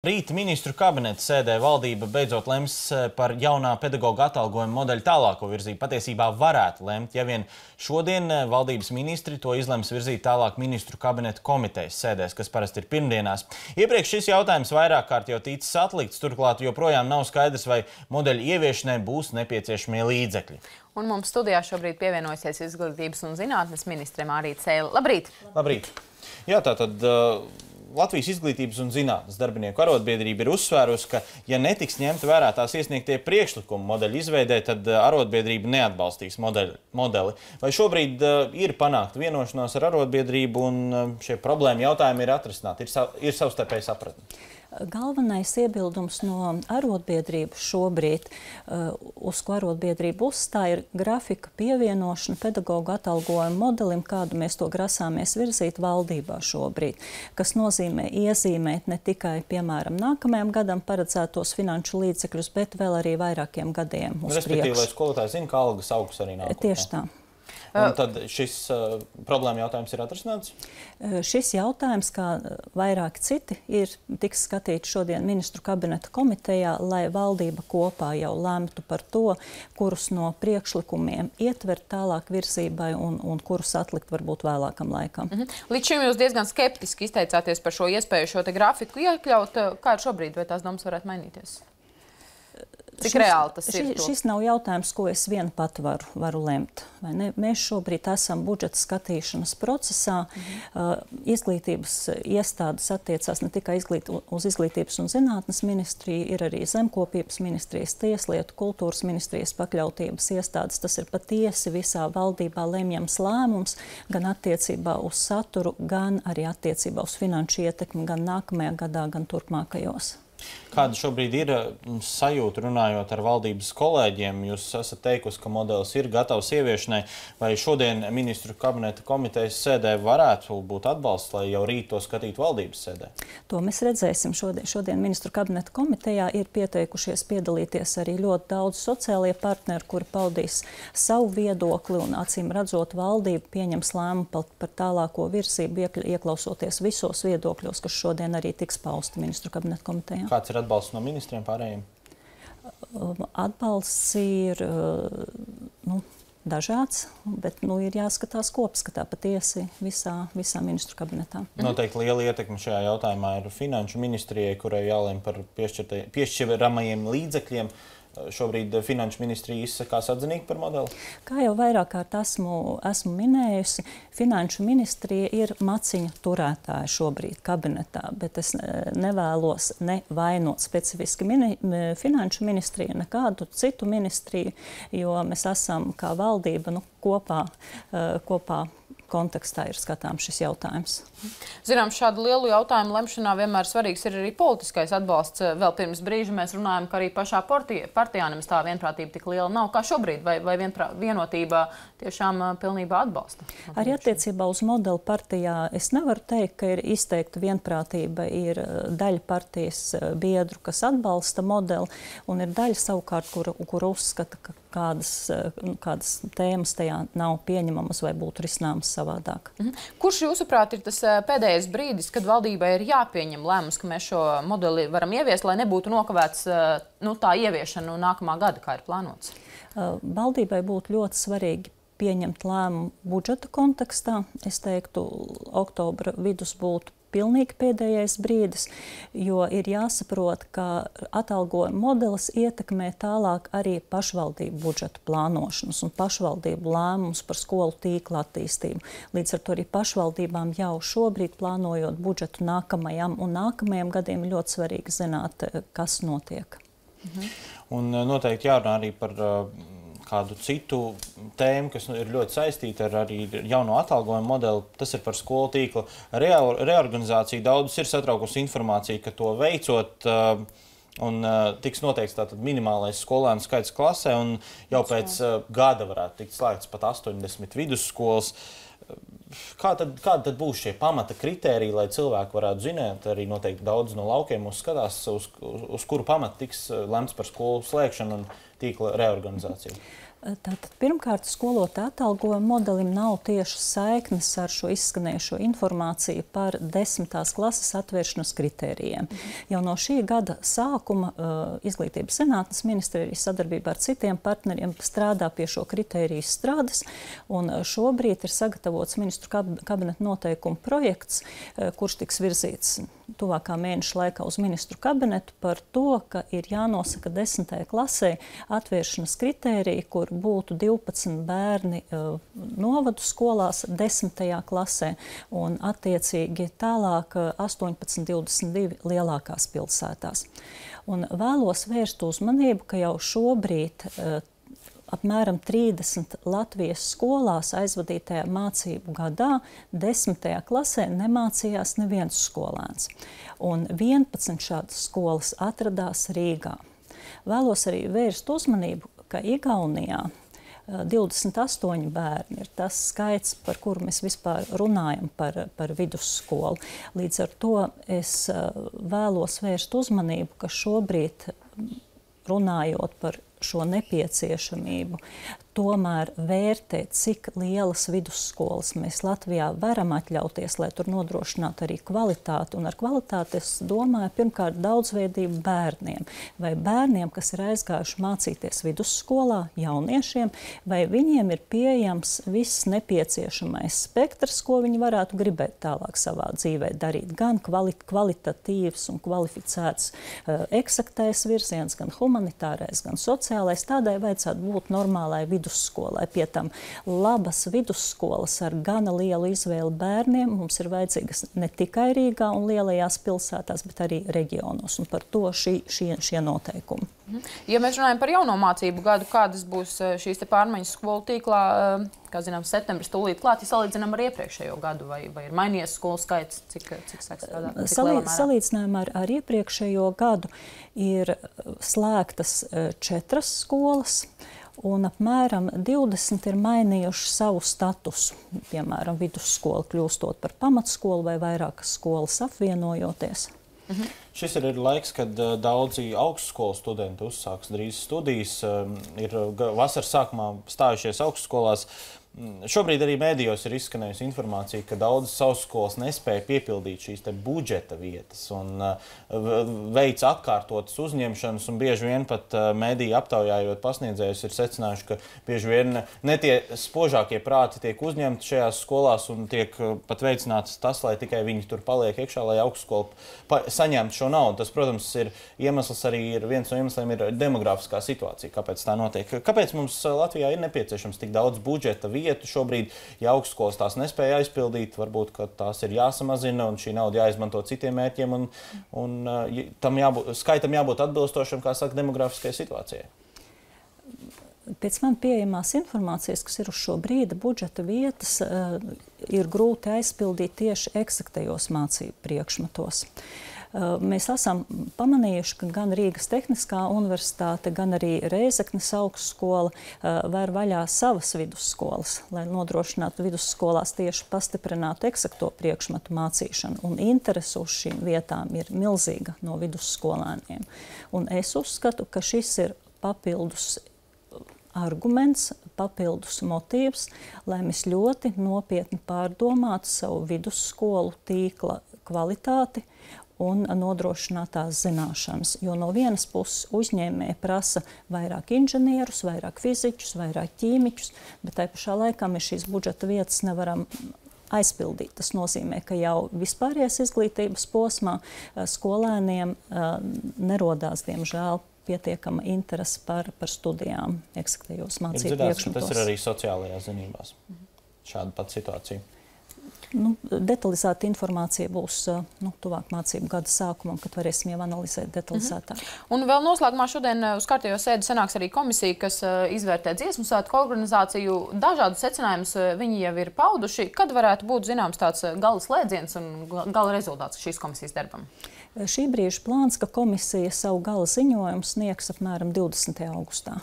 Rīt ministru kabineta sēdē valdība beidzot lems par jaunā pedagoga atalgojuma modeļa tālāko virzību. Patiesībā varētu lemt, ja vien šodien valdības ministri to izlems virzīt tālāk ministru kabineta komitejas sēdēs, kas parasti ir pirmdienās. Iepriekš šis jautājums vairāk kārt jau ticis atlikts, turklāt joprojām nav skaidrs, vai modeļa ieviešanai būs nepieciešamie līdzekļi. Un mums studijā šobrīd pievienojusies Izglītības un zinātnes ministre Mārīte Sēle. Labrīt! Labrīt! Jā, tātad Latvijas Izglītības un zinātnes darbinieku arotbiedrība ir uzsvērusi, ka, ja netiks ņemta vērā tās iesniegtie priekšlikumi modeļu izveidē, tad arotbiedrība neatbalstīs modeli. Vai šobrīd ir panākta vienošanās ar arotbiedrību un šie problēma jautājumi ir atrisināti, ir savstarpēji sapratni? Galvenais iebildums no arotbiedrības šobrīd, uz ko arotbiedrība uzstāja, ir grafika pievienošana pedagogu atalgojuma modelim, kādu mēs to grasāmies virzīt valdībā šobrīd, kas nozīmē iezīmēt ne tikai, piemēram, nākamajam gadam paredzētos finanšu līdzekļus, bet vēl arī vairākiem gadiem uz priekšu. Respektīvi, lai skolotāji zina, ka algas augs arī nākotnē. Tieši tā. Un tad šis problēma jautājums ir atrisināts? Šis jautājums, kā vairāki citi, tiks skatīts šodien ministru kabineta komitejā, lai valdība kopā jau lemtu par to, kurus no priekšlikumiem ietvert tālāk virzībai un kurus atlikt varbūt vēlākam laikam. Līdz šim jūs diezgan skeptiski izteicāties par šo iespēju šo te grafiku iekļaut. Kā ir šobrīd, vai tās domas varētu mainīties? Cik reāli tas ir? Šis nav jautājums, ko es viena pati varu lemt. Mēs šobrīd esam budžeta skatīšanas procesā. Izglītības iestādes attiecās ne tikai uz Izglītības un zinātnes ministriju, ir arī Zemkopības ministrijas, Tieslietu, Kultūras ministrijas pakļautības iestādes. Tas ir patiesi visā valdībā lemjams lēmums, gan attiecībā uz saturu, gan arī attiecībā uz finanšu ietekmi, gan nākamajā gadā, gan turpmākajos. Kāda šobrīd ir sajūta runājot ar valdības kolēģiem? Jūs esat teikusi, ka modelis ir gatavs ieviešanai. Vai šodien ministru kabineta komitejas sēdē varētu būt atbalsts, lai jau rīt to skatītu valdības sēdē? To mēs redzēsim. Šodien ministru kabineta komitejā ir pieteikušies piedalīties arī ļoti daudz sociālie partneri, kuri paudīs savu viedokli un acīm redzot valdību pieņems lēmumu par tālāko virzību, ieklausoties visos viedokļos, kas šodien arī tiks pausti ministru kabineta komitejā. Kāds ir atbalsts no ministriem pārējiem? Atbalsts ir dažāds, bet ir jāskatās kopskatā patiesi visā ministru kabinetā. Noteikti liela ietekme šajā jautājumā ir finanšu ministrijai, kurai jālem par piešķiramajiem līdzekļiem. Šobrīd finanšu ministrija izsakās atzinīgi par modeli? Kā jau vairāk kārt esmu minējusi, finanšu ministrija ir maciņu turētāja šobrīd kabinetā, bet es nevēlos nevainot specifiski finanšu ministriju, nekādu citu ministriju, jo mēs esam kā valdība kopā kontekstā ir skatāms šis jautājums. Zinām, šādu lielu jautājumu lemšanā vienmēr svarīgs ir arī politiskais atbalsts. Vēl pirms brīža mēs runājam, ka arī pašā partijā nemaz tā vienprātība tik liela nav. Kā šobrīd? Vai vienotība tiešām pilnībā atbalsta? Arī attiecībā uz modeli partijā es nevaru teikt, ka ir izteikta vienprātība. Ir daļa partijas biedru, kas atbalsta modeli, un ir daļa savukārt, kur uzskata, ka kādas tēmas tajā nav pieņemamas vai būtu risināmas savādāk. Kurš, jūsuprāt, ir tas pēdējais brīdis, kad valdībai ir jāpieņem lēmums, ka mēs šo modeli varam ieviest, lai nebūtu nokavēts tā ieviešana nākamā gada, kā ir plānots? Valdībai būtu ļoti svarīgi pieņemt lēmumu budžeta kontekstā. Es teiktu, oktobra vidus būtu pilnīgi pēdējais brīdis, jo ir jāsaprot, ka atalgojuma modelis ietekmē tālāk arī pašvaldību budžeta plānošanas un pašvaldību lēmumus par skolu tīkla attīstību. Līdz ar to arī pašvaldībām jau šobrīd plānojot budžetu nākamajam gadiem ļoti svarīgi zināt, kas notiek. Un noteikti jārunā arī par kādu citu tēmu, kas ir ļoti saistīta ar arī jauno atalgojuma modeli. Tas ir par skolu tīkla reorganizāciju. Daudz ir satraukusi informācija, ka to veicot un tiks noteikts tātad minimālais skolēnu skaits klasē, un jau pēc gada varētu tikt slēgts pat 80 vidusskolas. Kāda tad būs šie pamata kritēriji, lai cilvēki varētu zināt, arī noteikti daudz no laukiem skatās, uz kuru pamatu tiks lemts par skolu slēgšanu un tīkla reorganizāciju? Tātad, pirmkārt, skolotāja atalgojuma modelim nav tieši saiknes ar šo izskanējušo informāciju par 10. klases atvēršanas kritērijiem. Jau no šī gada sākuma Izglītības zinātnes ministrija sadarbībā ar citiem partneriem strādā pie šo kritēriju strādes, un šobrīd ir sagatavots ministru kabineta noteikumu projekts, kurš tiks virzīts tuvākā mēneša laikā uz ministru kabinetu par to, ka ir jānosaka 10. klasē atvēršanas kritērija, kur būtu 12 bērni novadu skolās 10. klasē un attiecīgi tālāk 18-22 lielākās pilsētās. Un vēlos vērst uzmanību, ka jau šobrīd apmēram 30 Latvijas skolās aizvadītajā mācību gadā 10. klasē nemācījās neviens skolēns. Un 11 šādas skolas atradās Rīgā. Vēlos arī vērst uzmanību, ka Igaunijā 28 bērni ir tas skaits, par kuru mēs vispār runājam par vidusskolu. Līdz ar to es vēlos vērst uzmanību, ka šobrīd runājot par šo nepieciešamību, tomēr vērtēt, cik lielas vidusskolas mēs Latvijā varam atļauties, lai tur nodrošinātu arī kvalitāti. Un ar kvalitāti es domāju pirmkārt daudzveidību bērniem. Vai bērniem, kas ir aizgājuši mācīties vidusskolā, jauniešiem, vai viņiem ir pieejams viss nepieciešamais spektrs, ko viņi varētu gribēt tālāk savā dzīvē darīt. Gan kvalitatīvs un kvalificēts eksaktais virziens, gan humanitārais, gan sociālais. Tādai vajadzētu būt normālai vidusskolai. Pie tam labas vidusskolas ar gana lielu izvēli bērniem mums ir vajadzīgas ne tikai Rīgā un lielajās pilsētās, bet arī reģionos. Un par to šie noteikumi. Ja mēs runājam par jauno mācību gadu, kādas būs šīs pārmaiņas skolu tīklā, kā zinām, septembris tūlīt klāt, ja salīdzinām ar iepriekšējo gadu, vai ir mainījies skolu skaits, cik sāks tādā? Salīdzinājumā ar iepriekšējo gadu ir slēgtas 4 skolas, un apmēram 20 ir mainījuši savu statusu, piemēram, vidusskola kļūstot par pamatskolu vai vairākas skolas apvienojoties. Šis ir laiks, kad daudzi augstskolu studenti uzsāks drīz studijas, ir vasaras sākumā stājušies augstskolās. Šobrīd arī mēdījos ir izskanējusi informācija, ka daudzas augstskolas nespēja piepildīt šīs budžeta vietas un veic atkārtotas uzņemšanas, un bieži vien pat mēdīji aptaujājot pasniedzējus ir secinājuši, ka bieži vien ne tie spožākie prāti tiek uzņemti šajās skolās un tiek pat veicināts tas, lai tikai viņi tur paliek iekšā, lai augstskola saņemtu šo naudu. Tas, protams, ir iemesls arī viens no iemesliem ir demografiskā situācija, kāpēc tā notiek. Kāpēc mums Latvijā ir nepieciešams tik daudz budžeta vietu šobrīd, ja augstskolas tās nespēja aizpildīt, varbūt, ka tās ir jāsamazina un šī nauda jāizmanto citiem mērķiem un skaitam jābūt atbilstošam, kā saka, demografiskajai situācijai? Pēc man pieejamās informācijas, kas ir uz šo brīdi, budžeta vietas ir grūti aizpildīt tieši eksaktajos mācību priekšmetos. Mēs esam pamanījuši, ka gan Rīgas Tehniskā universitāte, gan arī Rēzeknes augstskola vēr vaļā savas vidusskolas, lai nodrošinātu vidusskolās tieši pastiprinātu eksakto priekšmetu mācīšanu. Un interese uz šīm vietām ir milzīga no vidusskolēniem. Un es uzskatu, ka šis ir papildus arguments, papildus motīvs, lai mēs ļoti nopietni pārdomātu savu vidusskolu tīkla kvalitāti un nodrošinātās zināšanas. Jo no vienas puses uzņēmēji prasa vairāk inženierus, vairāk fiziķus, vairāk ķīmiķus, bet tai pašā laikā mēs šīs budžeta vietas nevaram aizpildīt. Tas nozīmē, ka jau vispārējās izglītības posmā skolēniem nerodās, diemžēl, pietiekama interese par studijām eksaktajos mācību priekšmetos. Tas ir arī sociālajās zinībās. Šāda pat situācija. Detalizēta informācija būs tuvāk mācību gada sākumam, kad varēsim jau analizēt detalizētāk. Un vēl noslēgumā šodien uz kārtējo sēdi sanāks arī komisija, kas izvērtē dziesmu svētku organizāciju. Dažādus secinājumus viņi jau ir pauduši. Kad varētu būt zināms tāds gala slēdziens un gala rezultāts šīs komisijas darbam? Šī brīža plāns, ka komisija savu gala ziņojumu sniegs apmēram 20. augustā.